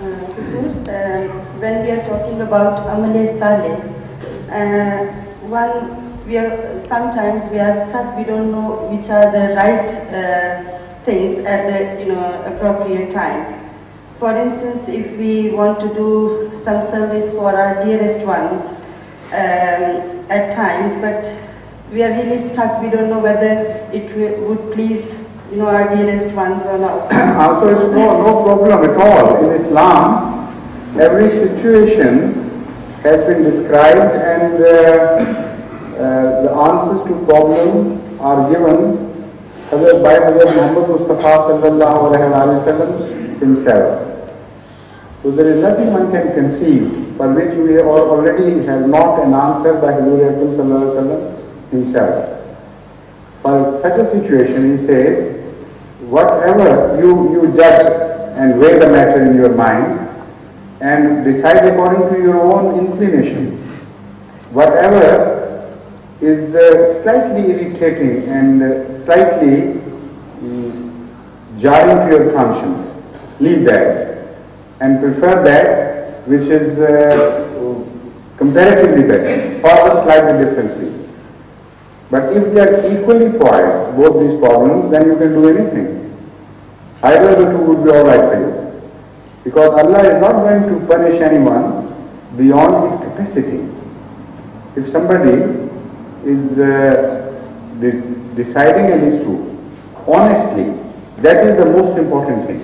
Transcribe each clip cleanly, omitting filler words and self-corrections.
When we are talking about Amale, saleh, sometimes we are stuck. We don't know which are the right things at the appropriate time. For instance, if we want to do some service for our dearest ones at times, but we are really stuck. We don't know whether it would please our dearest ones or not. Also, it's no problem at all. In Islam, every situation has been described, and the answers to problems are given by Hazrat Muhammad Mustafa sallallahu alaihi wasallam himself. So there is nothing one can conceive for which we already have not an answer by Hazrat sallallahu alaihi wasallam himself. For such a situation, he says, whatever you judge and weigh the matter in your mind and decide according to your own inclination. Whatever is slightly irritating and slightly jarring to your conscience, leave that and prefer that which is comparatively better or slightly differently. But if they are equally poised, both these problems, then you can do anything. Either of the two would be all right for you. Because Allah is not going to punish anyone beyond his capacity. If somebody is deciding an issue honestly, that is the most important thing.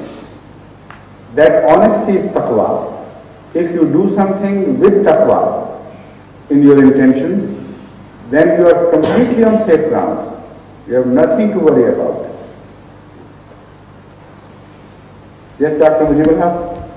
That honesty is taqwa. If you do something with taqwa in your intentions, then you are completely on safe ground. You have nothing to worry about. Yes, Dr. Mujibullah?